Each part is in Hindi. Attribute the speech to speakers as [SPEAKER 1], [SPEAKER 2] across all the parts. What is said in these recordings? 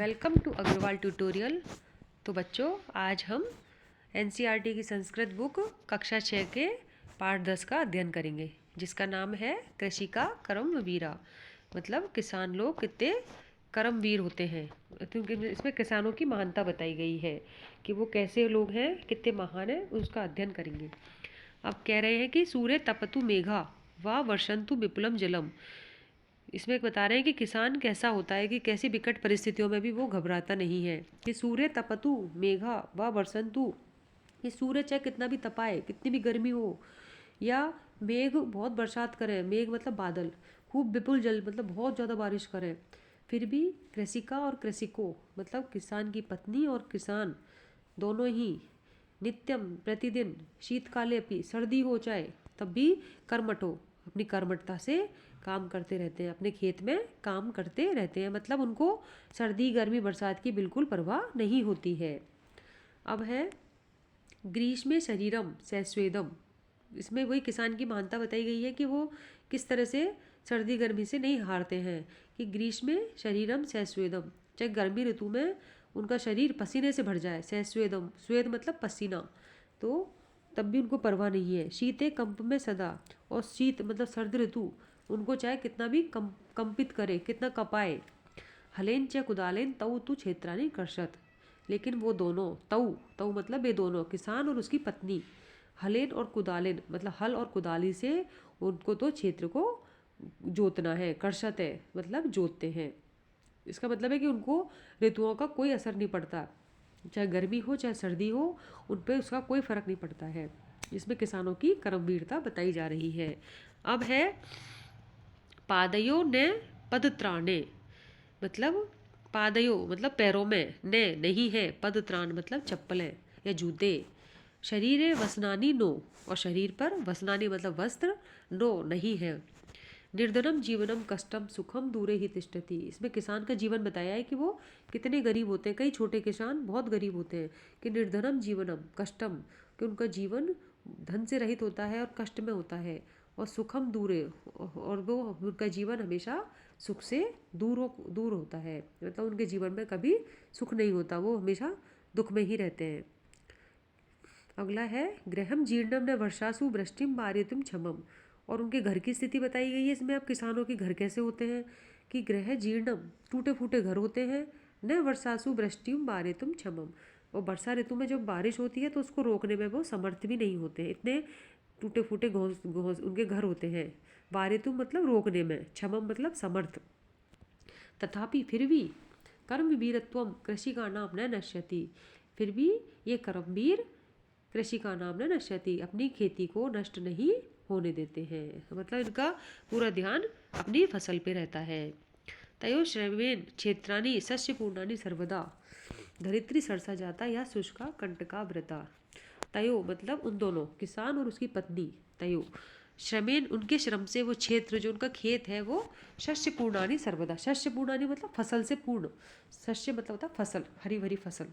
[SPEAKER 1] Welcome to Agarwal tutorial. तो बच्चों, आज हम एनसीईआरटी की संस्कृत बुक कक्षा 6 के पाठ 10 का अध्ययन करेंगे, जिसका नाम है कृषि का कर्मवीरा। मतलब किसान लोग कितने कर्मवीर होते हैं, क्योंकि इसमें किसानों की महानता बताई गई है कि वो कैसे लोग हैं, कितने महान हैं, उसका अध्ययन करेंगे। अब कह रहे हैं कि सूर्य तपतु मेघा व वर्षंतु विपुलम जलम। इसमें बता रहे हैं कि किसान कैसा होता है, कि कैसी विकट परिस्थितियों में भी वो घबराता नहीं है। कि सूर्य तपतु मेघा व वर्षंतु, कि सूर्य चाहे कितना भी तपाए, कितनी भी गर्मी हो, या मेघ बहुत बरसात करे, मेघ मतलब बादल, खूब विपुल जल मतलब बहुत ज़्यादा बारिश करे, फिर भी कृषिका और कृषिको मतलब किसान की पत्नी और किसान दोनों ही नित्यम प्रतिदिन शीतकाले भी, सर्दी हो चाहे तब भी कर्मठो, अपनी कर्मठता से काम करते रहते हैं, अपने खेत में काम करते रहते हैं। मतलब उनको सर्दी गर्मी बरसात की बिल्कुल परवाह नहीं होती है। अब है ग्रीष्मे शरीरम सस्वेदम। इसमें वही किसान की महानता बताई गई है कि वो किस तरह से सर्दी गर्मी से नहीं हारते हैं। कि ग्रीष्मे शरीरम सस्वेदम, चाहे गर्मी ऋतु में उनका शरीर पसीने से भर जाए, सस्वेदम, स्वेद मतलब पसीना, तो तब भी उनको परवाह नहीं है। शीते कंप में सदा, और शीत मतलब सर्द ऋतु उनको चाहे कितना भी कंपित करे, कितना कपाए। हलेन च कुदालेन तऊ तु क्षेत्रानी कर्षत, लेकिन वो दोनों तऊ, तऊ मतलब ये दोनों किसान और उसकी पत्नी, हलेन और कुदालेन मतलब हल और कुदाली से उनको तो क्षेत्र को जोतना है, कर्षत है मतलब जोतते हैं। इसका मतलब है कि उनको ऋतुओं का कोई असर नहीं पड़ता, चाहे गर्मी हो चाहे सर्दी हो, उन पर उसका कोई फर्क नहीं पड़ता है। इसमें किसानों की कर्मवीरता बताई जा रही है। अब है पादयो ने पदत्राणे, मतलब पादयो मतलब पैरों में, ने नहीं है, पदत्राण मतलब चप्पलें या जूते। शरीरे वसनानी नो, और शरीर पर वसनानी मतलब वस्त्र, नो नहीं है। निर्धनम जीवनम कष्टम सुखम दूरे ही तिष्ठति। इसमें किसान का जीवन बताया है कि वो कितने गरीब होते हैं। कई छोटे किसान बहुत गरीब होते हैं। कि निर्धनम जीवनम कष्टम, कि उनका जीवन धन से रहित होता है और कष्ट में होता है। और सुखम दूरे, और वो उनका जीवन हमेशा सुख से दूर होता है, मतलब उनके जीवन में कभी सुख नहीं होता, वो हमेशा दुख में ही रहते हैं। अगला है गृहम जीर्णम न वर्षासु वृष्टिम पारयितुम क्षमम, और उनके घर की स्थिति बताई गई है। इसमें अब किसानों के घर कैसे होते हैं, कि गृह जीर्णम टूटे फूटे घर होते हैं, न वर्षासु वृष्टिम पारयितुम क्षमम, और वर्षा ऋतु में जब बारिश होती है तो उसको रोकने में वो समर्थ भी नहीं होते, इतने टूटे फूटे घोंस उनके घर होते हैं। पारयितुम मतलब रोकने में, क्षमम मतलब समर्थ। तथापि फिर भी कर्मवीरत्वम कृषि का नाम न नश्यति, फिर भी ये कर्मवीर कृषि का नाम न नश्यति, अपनी खेती को नष्ट नहीं होने देते हैं। मतलब इनका पूरा ध्यान अपनी फसल पे रहता है। तयो श्रमेण क्षेत्राणी सस्य पूर्णानी सर्वदा, धरित्री सरसा जाता या शुष्का कंटका व्रता। तयो मतलब उन दोनों किसान और उसकी पत्नी, तयो श्रमेण उनके श्रम से वो क्षेत्र जो उनका खेत है वो शस्य पूर्णानी सर्वदा, शस्य पूर्णानी मतलब फसल से पूर्ण, शस्य मतलब होता फसल, हरी भरी फसल,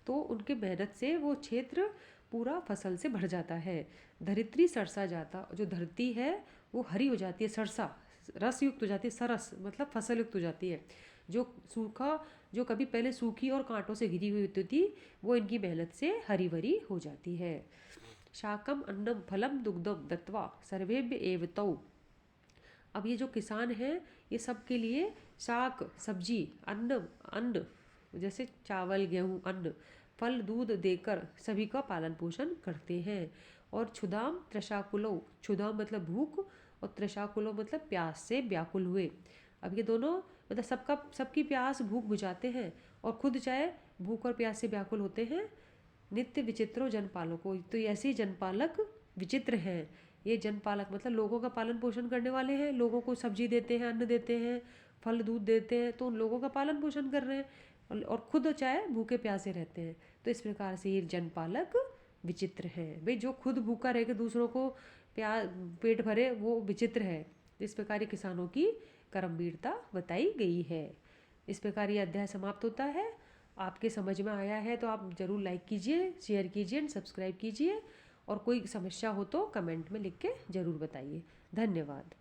[SPEAKER 1] तो उनके मेहनत से वो क्षेत्र पूरा फसल से भर जाता है। धरित्री सरसा जाता, जो धरती है वो हरी हो जाती है, सरसा रस युक्त हो जाती है, सरस मतलब फसल युक्त हो जाती है। जो सूखा, जो कभी पहले सूखी और कांटों से घिरी हुई होती थी, वो इनकी मेहनत से हरी भरी हो जाती है। शाकम अन्नम फलम दुग्धम दत्वा सर्वेभ्य एवतौ। अब ये जो किसान हैं ये सब के लिए शाक सब्जी, अन्न जैसे चावल गेहूँ अन्न, फल दूध देकर सभी का पालन पोषण करते हैं। और क्षुधाम त्रशाकुलो, क्षुधाम मतलब भूख, और त्रशाकुलो मतलब प्यास से व्याकुल हुए। अब ये दोनों मतलब सबकी प्यास भूख बुझाते हैं, और खुद चाहे भूख और प्यास से व्याकुल होते हैं। नित्य विचित्रो जनपालको, तो ऐसे जनपालक विचित्र हैं। ये जनपालक मतलब लोगों का पालन पोषण करने वाले हैं, लोगों को सब्जी देते हैं, अन्न देते हैं, फल दूध देते हैं, तो उन लोगों का पालन पोषण कर रहे हैं, और खुद चाहे भूखे प्यासे रहते हैं। तो इस प्रकार से ये जनपालक विचित्र है। भाई जो खुद भूखा रह के दूसरों को पेट भरे वो विचित्र है। इस प्रकार ये किसानों की कर्मवीरता बताई गई है। इस प्रकार ये अध्याय समाप्त होता है। आपके समझ में आया है तो आप ज़रूर लाइक कीजिए, शेयर कीजिए एंड सब्सक्राइब कीजिए, और कोई समस्या हो तो कमेंट में लिख के ज़रूर बताइए। धन्यवाद।